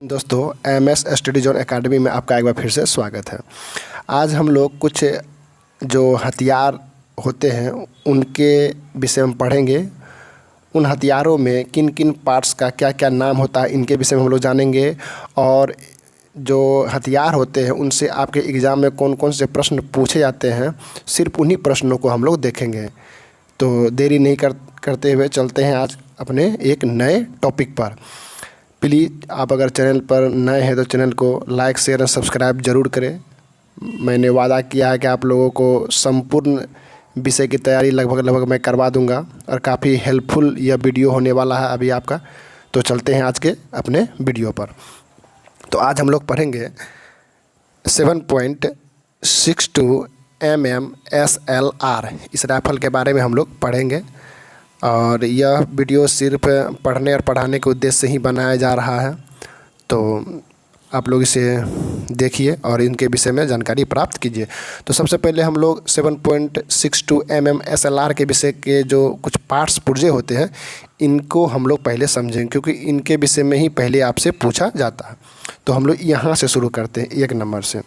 दोस्तों MS study zone academy में आपका एक बार फिर से स्वागत है। आज हम लोग कुछ जो हथियार होते हैं उनके विषय में पढ़ेंगे। उन हथियारों में किन किन पार्ट्स का क्या क्या नाम होता है इनके विषय में हम लोग जानेंगे, और जो हथियार होते हैं उनसे आपके एग्ज़ाम में कौन कौन से प्रश्न पूछे जाते हैं, सिर्फ उन्हीं प्रश्नों को हम लोग देखेंगे। तो देरी नहीं करते हुए चलते हैं आज अपने एक नए टॉपिक पर। प्लीज़ आप अगर चैनल पर नए हैं तो चैनल को लाइक शेयर और सब्सक्राइब ज़रूर करें। मैंने वादा किया है कि आप लोगों को संपूर्ण विषय की तैयारी लगभग मैं करवा दूंगा, और काफ़ी हेल्पफुल यह वीडियो होने वाला है अभी आपका। तो चलते हैं आज के अपने वीडियो पर। तो आज हम लोग पढ़ेंगे 7.62 mm SLR, इस राइफ़ल के बारे में हम लोग पढ़ेंगे। और यह वीडियो सिर्फ पढ़ने और पढ़ाने के उद्देश्य से ही बनाया जा रहा है, तो आप लोग इसे देखिए और इनके विषय में जानकारी प्राप्त कीजिए। तो सबसे पहले हम लोग 7.62 mm SLR के विषय के जो कुछ पार्ट्स पुर्जे होते हैं इनको हम लोग पहले समझेंगे, क्योंकि इनके विषय में ही पहले आपसे पूछा जाता है। तो हम लोग यहाँ से शुरू करते हैं 1 नंबर से।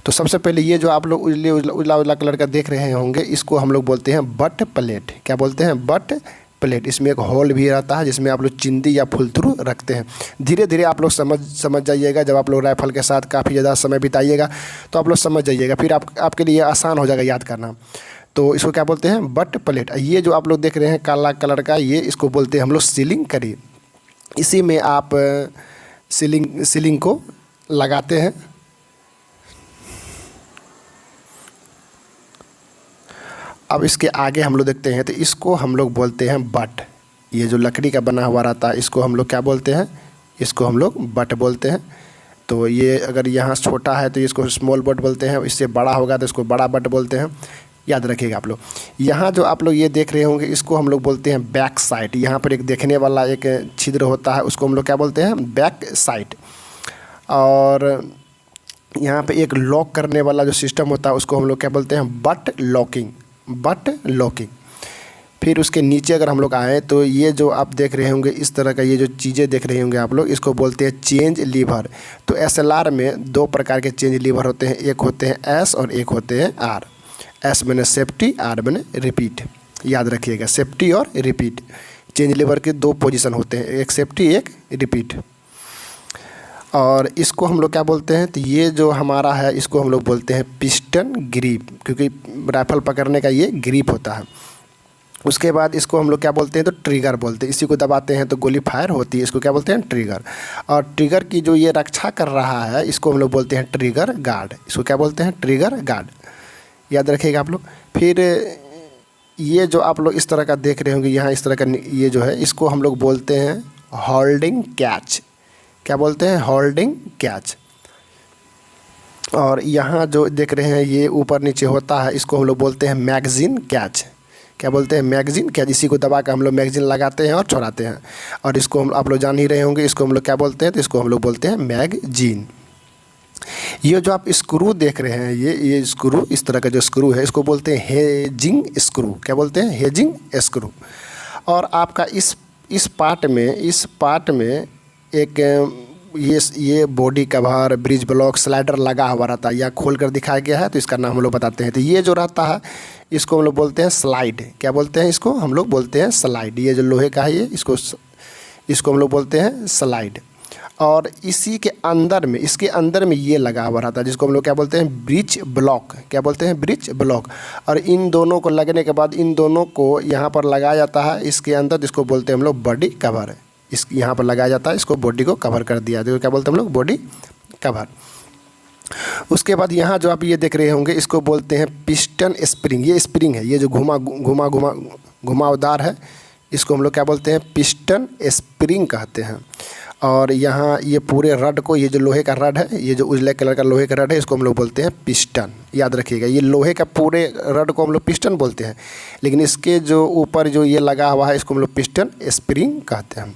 तो सबसे पहले ये जो आप लोग उजला कलर का देख रहे होंगे, इसको हम लोग बोलते हैं बट प्लेट। क्या बोलते हैं? But plate. इसमें एक होल भी रहता है जिसमें आप लोग चिंदी या फुलथ्रू रखते हैं। धीरे धीरे आप लोग समझ जाइएगा। जब आप लोग राइफ़ल के साथ काफ़ी ज़्यादा समय बिताइएगा तो आप लोग समझ जाइएगा, फिर आपके लिए आसान हो जाएगा याद करना। तो इसको क्या बोलते हैं? But plate. ये जो आप लोग देख रहे हैं काला कलर का, ये इसको बोलते हैं हम लोग सीलिंग करी। इसी में आप सीलिंग को लगाते हैं। अब इसके आगे हम लोग देखते हैं तो इसको हम लोग बोलते हैं बट। ये जो लकड़ी का बना हुआ रहता है इसको हम लोग क्या बोलते हैं? इसको हम लोग बट बोलते हैं। तो ये अगर यहाँ छोटा है तो इसको स्मॉल बट बोलते हैं, इससे बड़ा होगा तो इसको बड़ा बट बोलते हैं। याद रखिएगा आप लोग। यहाँ जो आप लोग ये देख रहे होंगे इसको हम लोग बोलते हैं बैक साइड। यहाँ पर एक देखने वाला एक छिद्र होता है, उसको हम लोग क्या बोलते हैं? Back side. और यहाँ पे एक लॉक करने वाला जो सिस्टम होता है उसको हम लोग क्या बोलते हैं? But locking. But locking. फिर उसके नीचे अगर हम लोग आए तो ये जो आप देख रहे होंगे इस तरह का, ये जो चीज़ें देख रहे होंगे आप लोग, इसको बोलते हैं चेंज लीवर। तो SLR में 2 प्रकार के चेंज लीवर होते हैं, एक होते हैं S और एक होते हैं R। S मैंने सेफ्टी, R मैंने रिपीट। याद रखिएगा, सेफ्टी और रिपीट। चेंज लीवर के 2 पोजीशन होते हैं, एक सेफ्टी एक रिपीट। और इसको हम लोग क्या बोलते हैं? तो ये जो हमारा है इसको हम लोग बोलते हैं पिस्टन ग्रिप, क्योंकि राइफ़ल पकड़ने का ये ग्रिप होता है। उसके बाद इसको हम लोग क्या बोलते हैं? तो ट्रिगर बोलते हैं। इसी को दबाते हैं तो गोली फायर होती है, इसको क्या बोलते हैं? ट्रिगर। और ट्रिगर की जो ये रक्षा कर रहा है इसको हम लोग बोलते हैं ट्रिगर गार्ड। इसको क्या बोलते हैं? Trigger guard. याद रखिएगा आप लोग। फिर ये जो आप लोग इस तरह का देख रहे होंगे, यहाँ इस तरह का ये जो है इसको हम लोग बोलते हैं होल्डिंग कैच। क्या बोलते हैं? Holding catch. और यहाँ जो देख रहे हैं ये ऊपर नीचे होता है, इसको हम लोग बोलते हैं मैगज़ीन कैच। क्या बोलते हैं? Magazine catch. इसी को दबा कर हम लोग मैगज़ीन लगाते हैं और छोड़ाते हैं। और इसको हम आप लोग जान ही रहे होंगे, इसको हम लोग क्या बोलते हैं? तो इसको हम लोग बोलते हैं मैगज़ीन। ये जो आप स्क्रू देख रहे हैं, ये स्क्रू, इस तरह का जो स्क्रू है इसको बोलते हैं हेजिंग स्क्रू। क्या बोलते हैं? Hedging screw. और आपका इस पार्ट में एक ये body cover, bridge block, slider लगा हुआ रहता है, या खोल कर दिखाया गया है तो इसका नाम हम लोग बताते हैं। तो ये जो रहता है इसको हम लोग बोलते हैं स्लाइड। क्या बोलते हैं? इसको हम लोग बोलते हैं स्लाइड। ये जो लोहे का है ये इसको हम लोग बोलते हैं स्लाइड। और इसके अंदर में ये लगा हुआ रहता है जिसको हम लोग क्या बोलते हैं? Bridge block. क्या बोलते हैं? Bridge block. और इन दोनों को लगने के बाद इन दोनों को यहाँ पर लगाया जाता है इसके अंदर, जिसको बोलते हैं हम लोग बॉडी कवर। यहाँ पर लगाया जाता है, इसको बॉडी को कवर कर दिया तो क्या बोलते हैं हम लोग? Body cover. उसके बाद यहाँ जो आप ये देख रहे होंगे इसको बोलते हैं पिस्टन स्प्रिंग। ये स्प्रिंग है, ये जो घुमावदार है, इसको हम लोग क्या बोलते हैं? पिस्टन स्प्रिंग कहते हैं। और यहाँ ये पूरे रड को, ये जो लोहे का रड है, ये जो उजले कलर का लोहे का रड है, इसको हम लोग बोलते हैं पिस्टन। याद रखिएगा, ये लोहे का पूरे रड को हम लोग पिस्टन बोलते हैं, लेकिन इसके जो ऊपर जो ये लगा हुआ है इसको हम लोग पिस्टन स्प्रिंग कहते हैं।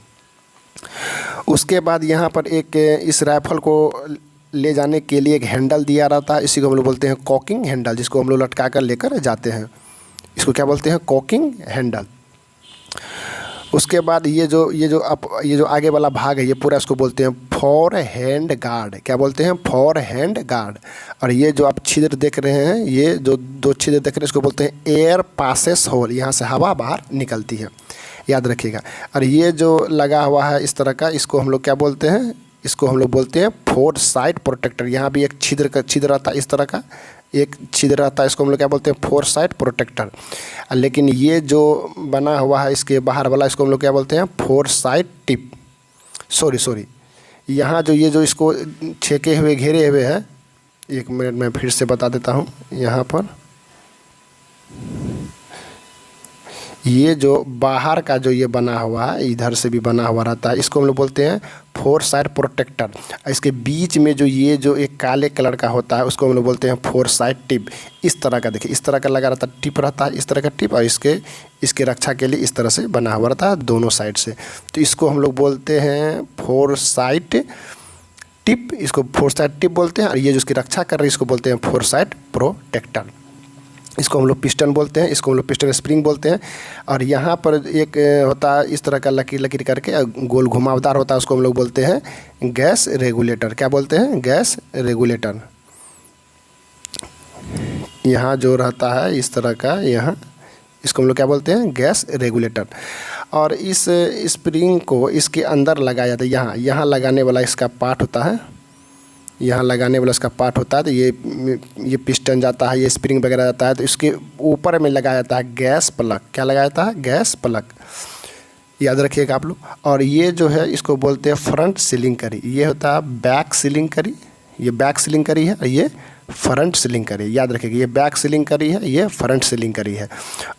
उसके बाद यहाँ पर एक इस राइफ़ल को ले जाने के लिए एक हैंडल दिया रहता है, इसी को हम लोग बोलते हैं कॉकिंग हैंडल, जिसको हम लोग लटका कर लेकर जाते हैं। इसको क्या बोलते हैं? Caulking handle. उसके बाद ये जो आगे वाला भाग है ये पूरा इसको बोलते हैं फॉर हैंड गार्ड। क्या बोलते हैं? For hand guard. और ये जो आप छिद्र देख रहे हैं, ये जो 2 छिद्र देख रहे हैं इसको बोलते हैं एयर पासेस होल, यहाँ से हवा बाहर निकलती है, याद रखिएगा। और ये जो लगा हुआ है इस तरह का, इसको हम लोग क्या बोलते हैं? इसको हम लोग बोलते हैं फोर साइड प्रोटेक्टर। यहाँ भी एक छिद्र रहता है इस तरह का, एक छिद्र रहता है, इसको हम लोग क्या बोलते हैं? Four side protector. लेकिन ये जो बना हुआ है इसके बाहर वाला, इसको हम लोग क्या बोलते हैं? Four side tip. सॉरी, यहाँ जो ये जो इसको छेके हुए घेरे हुए हैं, 1 मिनट में फिर से बता देता हूँ। यहाँ पर ये जो बाहर का जो ये बना हुआ है, इधर से भी बना हुआ रहता है, इसको हम लोग बोलते हैं फोर साइड प्रोटेक्टर। इसके बीच में जो ये जो एक काले कलर का होता है उसको हम लोग बोलते हैं फोर साइड टिप। इस तरह का देखिए, इस तरह का लगा रहता है, टिप रहता है, इस तरह का टिप, और इसके रक्षा के लिए इस तरह से बना हुआ रहता है दोनों साइड से। तो इसको हम लोग बोलते हैं फोर साइड टिप, इसको फोर साइड टिप बोलते हैं। और ये जो इसकी रक्षा कर रही है इसको बोलते हैं फोर साइड प्रोटेक्टर। इसको हम लोग पिस्टन बोलते हैं, इसको हम लोग पिस्टन स्प्रिंग बोलते हैं। और यहाँ पर एक होता है इस तरह का लकीर करके गोल घुमावदार होता है, उसको हम लोग बोलते हैं गैस रेगुलेटर। क्या बोलते हैं? Gas regulator. यहाँ जो रहता है इस तरह का, यहाँ इसको हम लोग क्या बोलते हैं? Gas regulator. और इस स्प्रिंग को इसके अंदर लगाया जाता है, यहाँ लगाने वाला इसका पार्ट होता है, यहाँ लगाने वाला इसका पार्ट होता है। तो ये पिस्टन जाता है, ये स्प्रिंग वगैरह जाता है, तो इसके ऊपर में लगाया जाता है गैस प्लग। क्या लगाया जाता है? गैस प्लग, याद रखिएगा आप लोग। और ये जो है इसको बोलते हैं फ्रंट सीलिंग करी। ये होता है बैक सीलिंग करी, ये बैक सीलिंग करी है, और ये फ्रंट सीलिंग करी। याद रखिएगा, ये बैक सीलिंग करी है, ये फ्रंट सीलिंग करी है।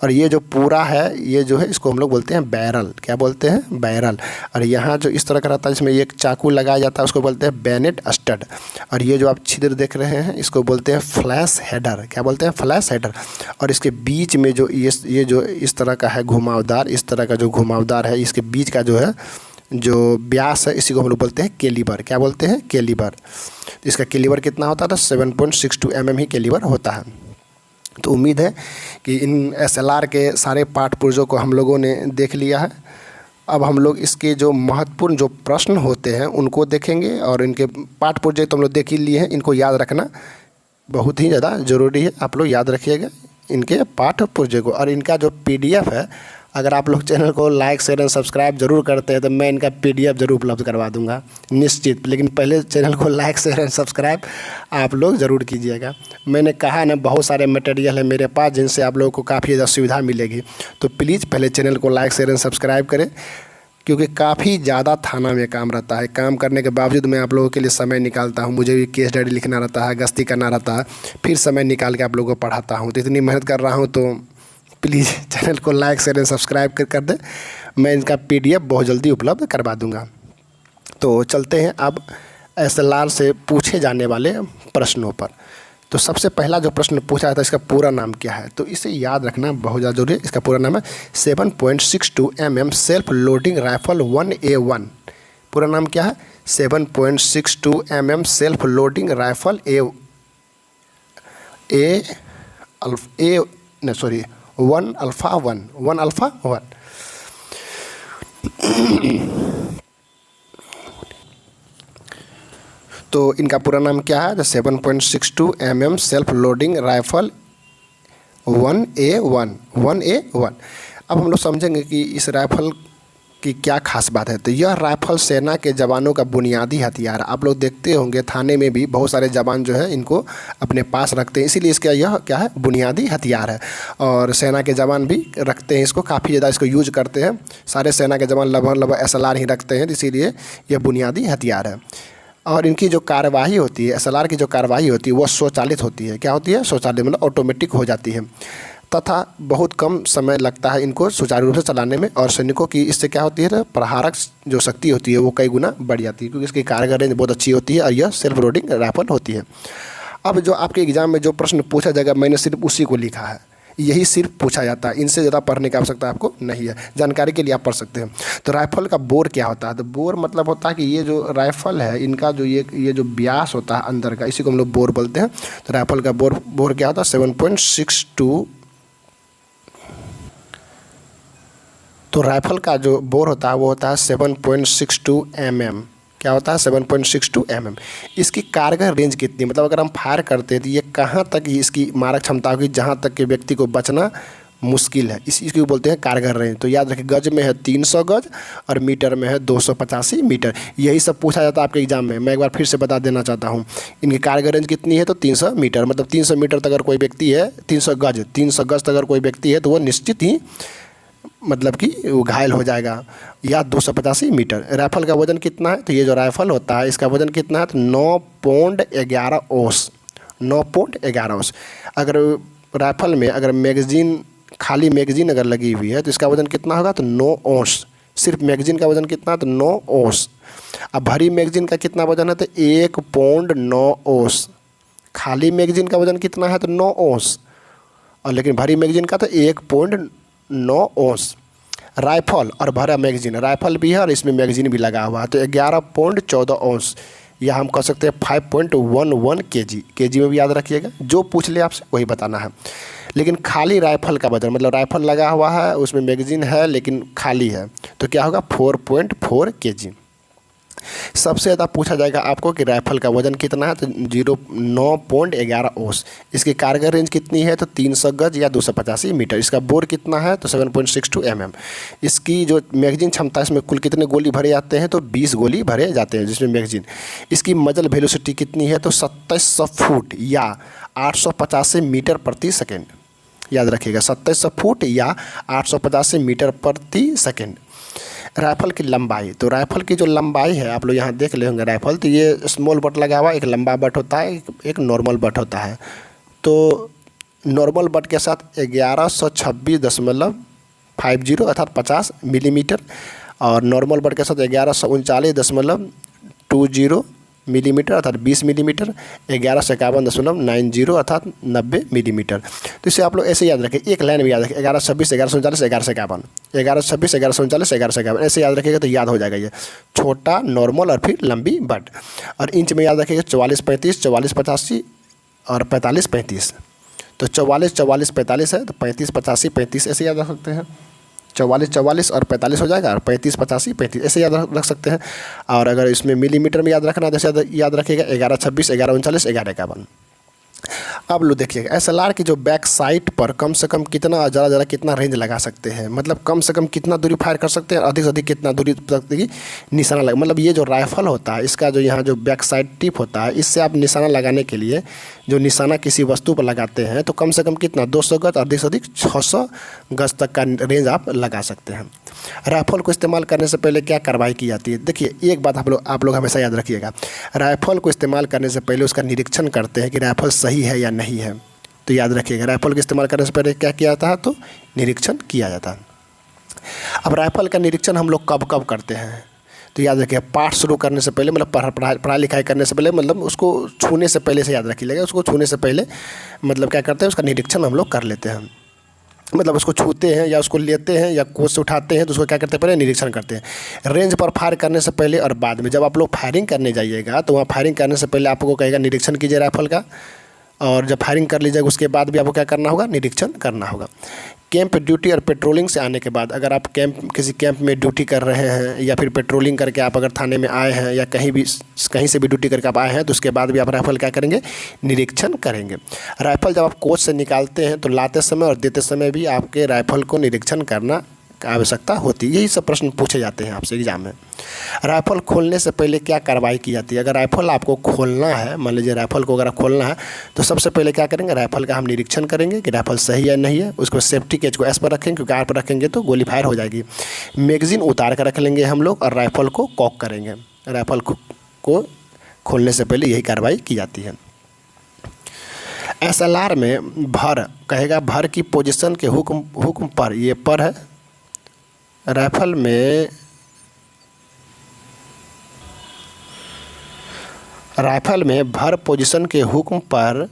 और ये जो पूरा है, ये जो है इसको हम लोग बोलते हैं बैरल। क्या बोलते हैं? बैरल। और यहाँ जो इस तरह का रहता है, इसमें एक चाकू लगाया जाता है, उसको बोलते हैं बैनेट स्टड। और ये जो आप छिद्र देख रहे हैं इसको बोलते हैं फ्लैश हेडर। क्या बोलते हैं? Flash header. और इसके बीच में जो ये जो इस तरह का है घुमावदार, इस तरह का जो घुमावदार है, इसके बीच का जो है जो व्यास है, इसी को हम लोग बोलते हैं कैलिबर। क्या बोलते हैं? कैलिबर। इसका कैलिबर कितना होता था? 7.62 mm ही कैलिबर होता है। तो उम्मीद है कि इन SLR के सारे पाठ पुर्जों को हम लोगों ने देख लिया है। अब हम लोग इसके जो महत्वपूर्ण जो प्रश्न होते हैं उनको देखेंगे, और इनके पाठ पुर्जे तो हम लोग देख ही लिए हैं, इनको याद रखना बहुत ही ज़्यादा ज़रूरी है। आप लोग याद रखिएगा इनके पाठ पुर्जे को। और इनका जो PDF है, अगर आप लोग चैनल को लाइक शेयर एंड सब्सक्राइब जरूर करते हैं तो मैं इनका PDF जरूर उपलब्ध करवा दूंगा, निश्चित। लेकिन पहले चैनल को लाइक शेयर एंड सब्सक्राइब आप लोग ज़रूर कीजिएगा। मैंने कहा ना, बहुत सारे मटेरियल है मेरे पास जिनसे आप लोगों को काफ़ी ज़्यादा सुविधा मिलेगी। तो प्लीज़ पहले चैनल को लाइक शेयर एंड सब्सक्राइब करें, क्योंकि काफ़ी ज़्यादा थाना में काम रहता है। काम करने के बावजूद मैं आप लोगों के लिए समय निकालता हूँ। मुझे भी केस डायरी लिखना रहता है, गश्ती करना रहता है, फिर समय निकाल के आप लोगों को पढ़ाता हूँ। तो इतनी मेहनत कर रहा हूँ, तो प्लीज़ चैनल को लाइक शेयर एंड सब्सक्राइब कर दें। मैं इनका PDF बहुत जल्दी उपलब्ध करवा दूंगा। तो चलते हैं अब SLR से पूछे जाने वाले प्रश्नों पर। तो सबसे पहला जो प्रश्न पूछा जाता है, इसका पूरा नाम क्या है? तो इसे याद रखना बहुत ज़्यादा जरूरी है। इसका पूरा नाम है 7.62 mm self loading rifle 1A1। पूरा नाम क्या है? 7.62 mm self loading rifle one alpha one. तो इनका पूरा नाम क्या है? 7.62 mm self loading rifle 1A1। अब हम लोग समझेंगे कि इस राइफल की क्या खास बात है। तो यह राइफल सेना के जवानों का बुनियादी हथियार है। आप लोग देखते होंगे थाने में भी बहुत सारे जवान जो है इनको अपने पास रखते हैं, इसीलिए इसका यह क्या है? बुनियादी हथियार है। और सेना के जवान भी रखते हैं इसको, काफ़ी ज़्यादा इसको यूज करते हैं। सारे सेना के जवान लगभग SLR ही रखते हैं, इसीलिए यह बुनियादी हथियार है। और इनकी जो कार्यवाही होती है, SLR की जो कार्यवाही होती है वो स्वचालित होती है। क्या होती है? स्वचालित, मतलब ऑटोमेटिक हो जाती है, तथा बहुत कम समय लगता है इनको सुचारू रूप से चलाने में। और सैनिकों की इससे क्या होती है? प्रहारक जो शक्ति होती है वो कई गुना बढ़ जाती है, क्योंकि इसकी कारगर रेंज बहुत अच्छी होती है और यह सेल्फ लोडिंग राइफल होती है। अब जो आपके एग्जाम में जो प्रश्न पूछा जाएगा, मैंने सिर्फ उसी को लिखा है, यही सिर्फ पूछा जाता है। इनसे ज़्यादा पढ़ने की आवश्यकता आपको नहीं है, जानकारी के लिए आप पढ़ सकते हैं। तो राइफल का बोर क्या होता है? तो बोर मतलब होता है कि ये जो राइफल है इनका जो ये जो व्यास होता है अंदर का, इसी को हम लोग बोर बोलते हैं। तो राइफल का बोर क्या होता है? 7.62। तो राइफल का जो बोर होता है वो होता है 7.62 mm। क्या होता है? 7.62 mm। इसकी कारगर रेंज कितनी, मतलब अगर हम फायर करते हैं तो ये कहाँ तक इसकी मारक क्षमता होगी जहाँ तक कि व्यक्ति को बचना मुश्किल है, इसको बोलते हैं कारगर रेंज। तो याद रखिए, गज में है 300 गज और मीटर में है 285 मीटर। यही सब पूछा जाता है आपके एग्जाम में। मैं एक बार फिर से बता देना चाहता हूँ, इनकी कारगर रेंज कितनी है तो 300 मीटर, मतलब 300 मीटर तक अगर कोई व्यक्ति है, 300 गज तक अगर कोई व्यक्ति है तो वो निश्चित ही मतलब कि वो घायल हो जाएगा। या 285 मीटर। राइफल का वजन कितना है? तो ये जो राइफल होता है इसका वजन कितना है तो 9.11 औंस। 9.11 औंस। अगर राइफल में अगर मैगजीन, खाली मैगजीन अगर लगी हुई है तो इसका वजन कितना होगा तो 9 औंस। सिर्फ मैगजीन का वजन कितना है तो 9 औंस। अब भरी मैगजीन का कितना वजन है तो 1.9 औंस। खाली मैगजीन का वजन कितना है तो 9 औंस, और लेकिन भरी मैगजीन का तो 1.9 औंस। राइफल और भरा मैगजीन, राइफल भी है और इसमें मैगजीन भी लगा हुआ है, तो 11.14 औंस, या हम कह सकते हैं 5.11 kg। kg में भी याद रखिएगा, जो पूछ ले आपसे वही बताना है। लेकिन खाली राइफल का वजन, मतलब राइफल लगा हुआ है उसमें मैगजीन है लेकिन खाली है, तो क्या होगा 4.4 kg। सबसे ज़्यादा पूछा जाएगा आपको कि राइफल का वजन कितना है तो 9.11 औंस। इसकी कारगर रेंज कितनी है तो 300 गज या 285 मीटर। इसका बोर कितना है तो 7.62 mm। इसकी जो मैगजीन क्षमता, इसमें कुल कितने गोली भरे जाते हैं तो 20 गोली भरे जाते हैं जिसमें मैगजीन। इसकी मजल वेलोसिटी कितनी है तो 2700 फुट या 885 मीटर प्रति सेकेंड। याद रखिएगा, 2700 फुट या 885 मीटर प्रति सेकेंड। राइफल की लंबाई, तो राइफल की जो लंबाई है आप लोग यहाँ देख ले होंगे राइफल, तो ये स्मॉल बट लगा हुआ, एक लंबा बट होता है, एक नॉर्मल बट होता है। तो नॉर्मल बट के साथ 1126.50 अर्थात 50 मिलीमीटर, और नॉर्मल बट के साथ 1139.20 मिलीमीटर अर्थात 20 मिलीमीटर, 1151.90 अर्थात 90 मिलीमीटर। तो इसे आप लोग ऐसे याद रखें, एक लाइन में याद रखें, 1126, 1139, 1151, 1126, 1139, 1151, ऐसे याद रखिएगा तो याद हो जाएगा ये। छोटा, नॉर्मल और फिर लंबी बट। और इंच में याद रखिएगा 44-35, 44-85 और 45-35। तो 44-44 45 है, तो 35-85 35 ऐसे याद रख सकते हैं। 44-44 और 45 हो जाएगा, और 35-85 35 ऐसे याद रख सकते हैं। और अगर इसमें मिलीमीटर में याद रखना है तो याद रखिएगा 11-26, 11-39, 11-51। अब लो देखिएगा, SLR की जो बैक साइड पर कम से कम कितना ज़्यादा कितना रेंज लगा सकते हैं, मतलब कम से कम कितना दूरी फायर कर सकते हैं, अधिक से अधिक कितना दूरी तक की निशाना लगा। मतलब ये जो राइफल होता है इसका जो यहाँ जो बैक साइड टिप होता है, इससे आप निशाना लगाने के लिए जो निशाना किसी वस्तु पर लगाते हैं तो कम से कम कितना 200 गज, अधिक से अधिक 600 गज तक का रेंज आप लगा सकते हैं। राइफल को इस्तेमाल करने से पहले क्या कार्रवाई की जाती है? देखिए, एक बात आप लोग हमेशा याद रखिएगा, राइफल को इस्तेमाल करने से पहले उसका निरीक्षण करते हैं कि राइफल सही है या नहीं है। तो याद रखिएगा, राइफल का इस्तेमाल करने से पहले क्या किया जाता है तो निरीक्षण किया जाता है। अब राइफल का निरीक्षण हम लोग कब कब करते हैं? तो याद रखिए, पाठ शुरू करने से पहले, मतलब पढ़ाई लिखाई करने से पहले, मतलब उसको छूने से पहले से याद रखिएगा, उसको छूने से पहले मतलब क्या करते हैं उसका निरीक्षण हम लोग कर लेते हैं। मतलब उसको छूते हैं या उसको लेते हैं या कोच से उठाते हैं तो उसको क्या करते हैं पहले निरीक्षण करते हैं। रेंज पर फायर करने से पहले और बाद में, जब आप लोग फायरिंग करने जाइएगा तो वहाँ फायरिंग करने से पहले आपको कहेगा निरीक्षण कीजिए राइफल का, और जब फायरिंग कर लीजिएगा उसके बाद भी आपको क्या करना होगा, निरीक्षण करना होगा। कैंप ड्यूटी और पेट्रोलिंग से आने के बाद, अगर आप किसी कैंप में ड्यूटी कर रहे हैं या फिर पेट्रोलिंग करके आप अगर थाने में आए हैं या कहीं से भी ड्यूटी करके आप आए हैं तो उसके बाद भी आप राइफल क्या करेंगे, निरीक्षण करेंगे। राइफल जब आप कोच से निकालते हैं तो लाते समय और देते समय भी आपके राइफल को निरीक्षण करना आवश्यकता होती है। यही सब प्रश्न पूछे जाते हैं आपसे एग्जाम में। राइफल खोलने से पहले क्या कार्रवाई की जाती है? अगर राइफल आपको खोलना है, मान लीजिए राइफल को अगर खोलना है तो सबसे पहले क्या करेंगे, राइफल का हम निरीक्षण करेंगे कि राइफल सही है नहीं है। उसको सेफ्टी केज को एस पर रखेंगे, क्योंकि आर पर रखेंगे तो गोली फायर हो जाएगी। मैगजीन उतार कर रख लेंगे हम लोग और राइफल को कॉक करेंगे। राइफल को खोलने से पहले यही कार्रवाई की जाती है। SLR में भर कहेगा, भर की पोजीशन के हुक्म पर, ये पर है राइफल में भर पोजीशन के हुक्म पर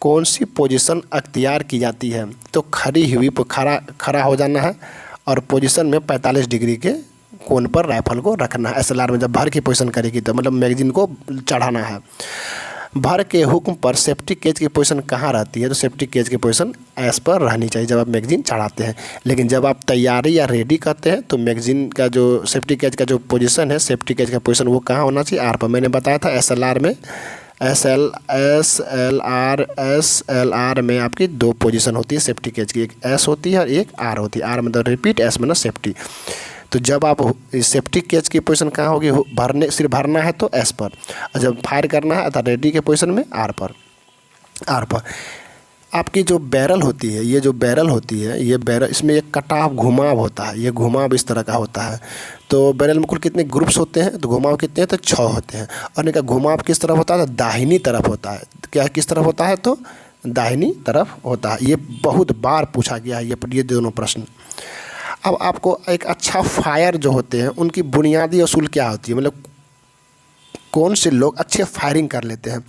कौन सी पोजीशन अख्तियार की जाती है? तो खड़ी हुई खड़ा हो जाना है और पोजीशन में 45 डिग्री के कोण पर राइफल को रखना है। SLR में जब भर की पोजीशन करेगी तो मतलब मैगजीन को चढ़ाना है। भर के हुक्म पर सेफ्टी केज की पोजीशन कहाँ रहती है? तो सेफ्टी केज की पोजीशन एस पर रहनी चाहिए जब आप मैगजीन चढ़ाते हैं। लेकिन जब आप तैयारी या रेडी करते हैं तो मैगजीन का जो सेफ्टी केज का जो पोजीशन है, सेफ्टी केज का पोजीशन वो कहाँ होना चाहिए? आर पर। मैंने बताया था SLR में SLR में आपकी 2 पोजीशन होती है सेफ्टी केज की, एक एस होती है और एक आर होती है। आर मतलब रिपीट, एस मतलब सेफ्टी। तो जब आप सेफ्टी केज की पोजीशन कहाँ होगी? भरने, सिर्फ भरना है तो एस पर, और जब फायर करना है अर्थात रेडी के पोजीशन में आर पर। आपकी जो बैरल होती है, ये जो बैरल होती है, ये बैरल, इसमें एक कटाव घुमाव होता है, ये घुमाव इस तरह का होता है। तो बैरल में कुल कितने ग्रुप्स होते हैं? तो घुमाव कितने हैं? तो 6 होते हैं। और इनका घुमाव किस तरफ होता है? तो दाहिनी तरफ होता है। क्या किस तरफ होता है? तो दाहिनी तरफ होता है। ये बहुत बार पूछा गया है ये दोनों प्रश्न। अब आपको एक अच्छा फायर जो होते हैं उनकी बुनियादी असूल क्या होती है, मतलब कौन से लोग अच्छे फायरिंग कर लेते हैं?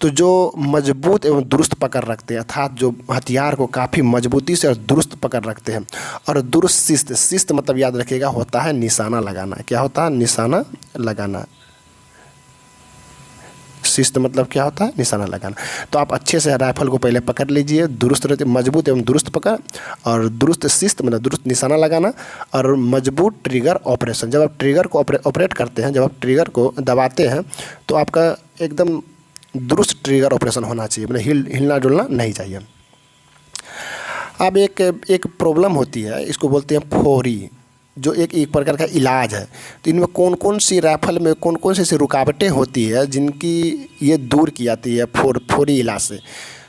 तो जो मजबूत एवं दुरुस्त पकड़ रखते हैं, अर्थात जो हथियार को काफ़ी मजबूती से और दुरुस्त पकड़ रखते हैं, और दुरुस्त शिस्त मतलब याद रखिएगा होता है निशाना लगाना। क्या होता है? निशाना लगाना। शिस्त मतलब क्या होता है? निशाना लगाना। तो आप अच्छे से राइफल को पहले पकड़ लीजिए, दुरुस्त रहते, मजबूत एवं दुरुस्त पकड़, और दुरुस्त शिस्त मतलब दुरुस्त निशाना लगाना, और मजबूत ट्रिगर ऑपरेशन। जब आप ट्रिगर को ऑपरेट करते हैं, जब आप ट्रिगर को दबाते हैं तो आपका एकदम दुरुस्त ट्रिगर ऑपरेशन होना चाहिए, मतलब हिलना डुलना नहीं चाहिए। अब एक प्रॉब्लम होती है, इसको बोलते हैं फोरी, जो एक प्रकार का इलाज है। तो इनमें कौन कौन सी राइफल में कौन कौन सी रुकावटें होती है जिनकी ये दूर की जाती है फोरी इलाज से?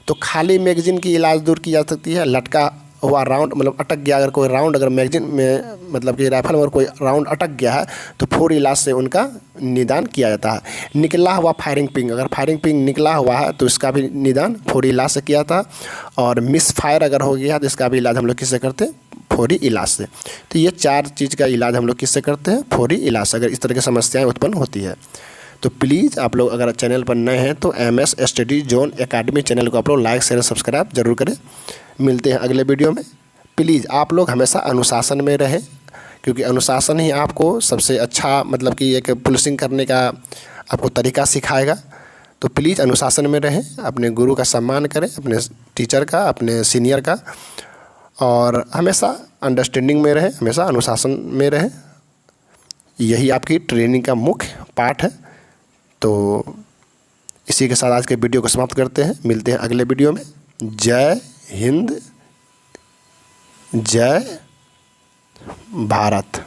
तो खाली मैगजीन की इलाज दूर की जा सकती है। लटका हुआ राउंड मतलब अटक गया, अगर कोई राउंड अगर मैगजीन में मतलब कि राइफल में अगर कोई राउंड अटक गया है तो फोरी इलाज से उनका निदान किया जाता है। निकला हुआ फायरिंग पिन, अगर फायरिंग पिन निकला हुआ है तो इसका भी निदान फोरी इलाज से किया था। और मिस फायर अगर हो गया तो इसका भी इलाज हम लोग किससे करते हैं? फोरी इलाज से। तो ये 4 चीज़ का इलाज हम लोग किससे करते हैं? फोरी इलाज से, अगर इस तरह की समस्याएं उत्पन्न होती है। तो प्लीज़ आप लोग अगर चैनल पर नए हैं तो MS study zone academy channel को आप लोग लाइक शेयर सब्सक्राइब जरूर करें। मिलते हैं अगले वीडियो में। प्लीज़ आप लोग हमेशा अनुशासन में रहें, क्योंकि अनुशासन ही आपको सबसे अच्छा मतलब कि एक पुलिसिंग करने का आपको तरीका सिखाएगा। तो प्लीज़ अनुशासन में रहें, अपने गुरु का सम्मान करें, अपने टीचर का, अपने सीनियर का, और हमेशा अंडरस्टैंडिंग में रहें, हमेशा अनुशासन में रहें। यही आपकी ट्रेनिंग का मुख्य पार्ट है। तो इसी के साथ आज के वीडियो को समाप्त करते हैं। मिलते हैं अगले वीडियो में। जय हिंद, जय भारत।